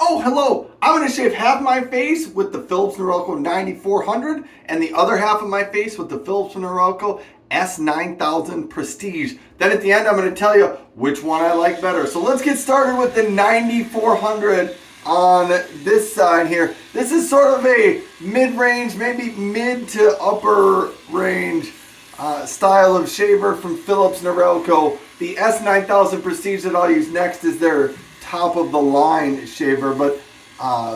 Oh, hello! I'm going to shave half my face with the Philips Norelco 9400 and the other half of my face with the Philips Norelco S9000 Prestige. Then at the end, I'm going to tell you which one I like better. So let's get started with the 9400 on this side here. This is sort of a mid-range, maybe mid to upper range style of shaver from Philips Norelco. The S9000 Prestige that I'll use next is their top of the line shaver, but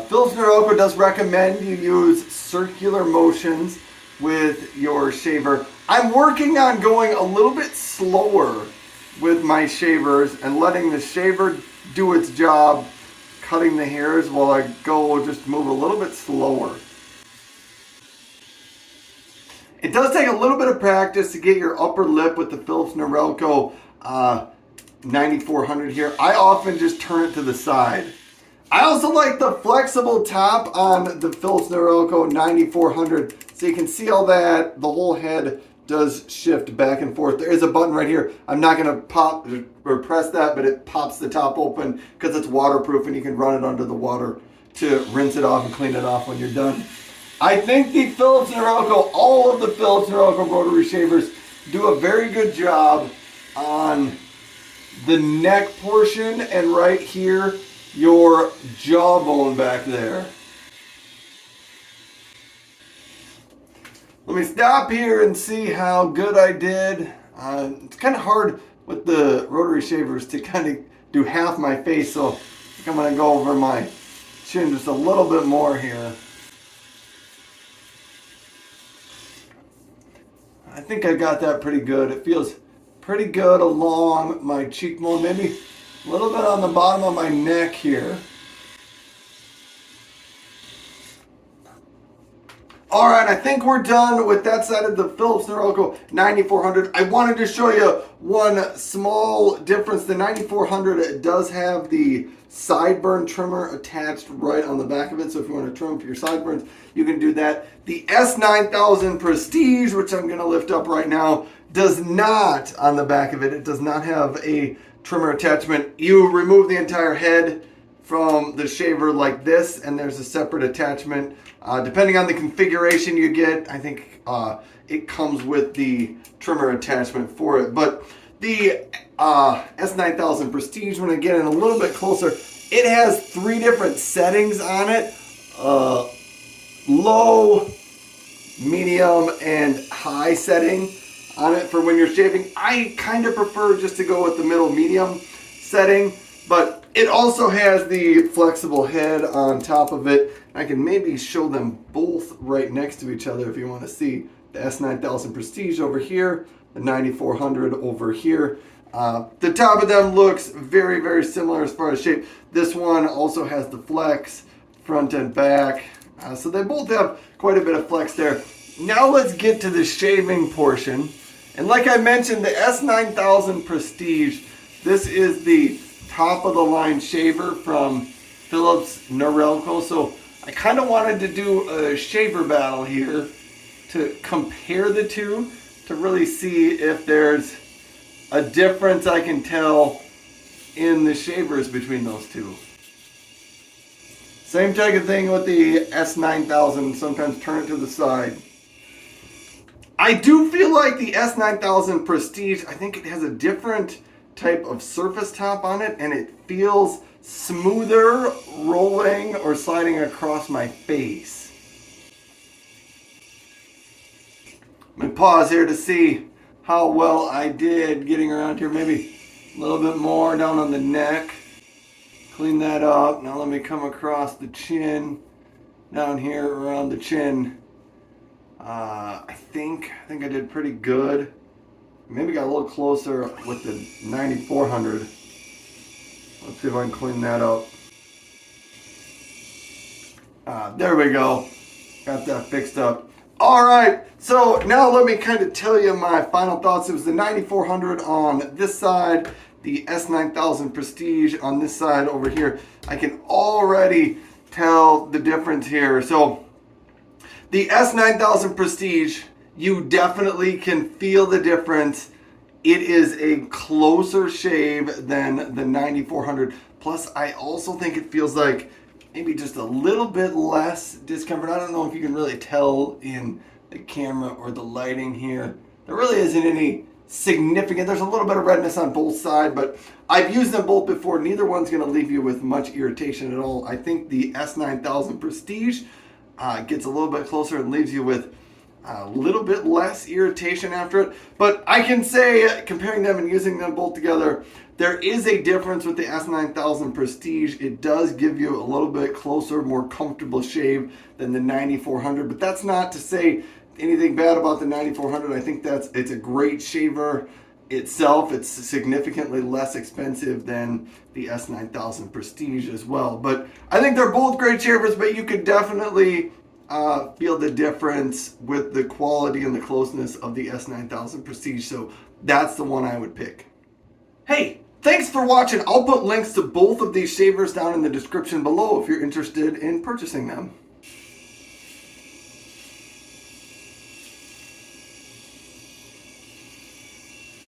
Philips Norelco does recommend you use circular motions with your shaver. I'm working on going a little bit slower with my shavers and letting the shaver do its job cutting the hairs while I go just move a little bit slower. It does take a little bit of practice to get your upper lip with the Philips Norelco 9400 here. I often just turn it to the side. I also like the flexible top on the Philips Norelco 9400, so you can see all that. The whole head does shift back and forth. There is a button right here. I'm not going to pop or press that, but it pops the top open because it's waterproof and you can run it under the water to rinse it off and clean it off when you're done. I think the Philips Norelco, all of the Philips Norelco rotary shavers do a very good job on the neck portion and right here, your jawbone back there. Let me stop here and see how good I did. It's kind of hard with the rotary shavers to kind of do half my face, so I think I'm going to go over my chin just a little bit more here. I think I got that pretty good. It feels pretty good along my cheekbone, maybe a little bit on the bottom of my neck here. All right, I think we're done with that side of the Philips Norelco 9400. I wanted to show you one small difference. The 9400 does have the Sideburn trimmer attached right on the back of it, so if you want to trim for your sideburns, you can do that. The S9000 Prestige, which I'm going to lift up right now, does not, on the back of it, it does not have a trimmer attachment. You remove the entire head from the shaver like this, and there's a separate attachment. Depending on the configuration you get, I think it comes with the trimmer attachment for it. But the S9000 Prestige, when I get in a little bit closer, it has 3 different settings on it. Low, medium, and high setting on it for when you're shaving. I kind of prefer just to go with the middle medium setting, but it also has the flexible head on top of it. I can maybe show them both right next to each other if you want to see the S9000 Prestige over here, the 9400 over here. The top of them looks very, very similar as far as shape. This one also has the flex front and back. So they both have quite a bit of flex there. Now let's get to the shaving portion. And like I mentioned, the S9000 Prestige, this is the top of the line shaver from Philips Norelco. So I kind of wanted to do a shaver battle here to compare the two, to really see if there's a difference I can tell in the shavers between those two. Same type of thing with the S9000, sometimes turn it to the side. I do feel like the S9000 Prestige, I think it has a different type of surface top on it, and it feels smoother rolling or sliding across my face. Let me pause here to see how well I did getting around here, maybe a little bit more down on the neck. Clean that up. Now let me come across the chin, down here around the chin. I think I did pretty good. Maybe got a little closer with the 9400. Let's see if I can clean that up. There we go. Got that fixed up. All right, so now let me kind of tell you my final thoughts. It was the 9400 on this side, the S9000 Prestige on this side over here. I can already tell the difference here. So the S9000 Prestige, you definitely can feel the difference. It is a closer shave than the 9400. Plus, I also think it feels like maybe just a little bit less discomfort. I don't know if you can really tell in the camera or the lighting here. There really isn't any significant, there's a little bit of redness on both sides, but I've used them both before. Neither one's going to leave you with much irritation at all. I think the S9000 Prestige gets a little bit closer and leaves you with a little bit less irritation after it. But I can say, comparing them and using them both together, there is a difference with the S9000 Prestige. It does give you a little bit closer, more comfortable shave than the 9400, but that's not to say anything bad about the 9400. I think it's a great shaver itself. It's significantly less expensive than the S9000 Prestige as well. But I think they're both great shavers, but you could definitely feel the difference with the quality and the closeness of the S9000 Prestige. So that's the one I would pick. Hey, thanks for watching. I'll put links to both of these shavers down in the description below if you're interested in purchasing them.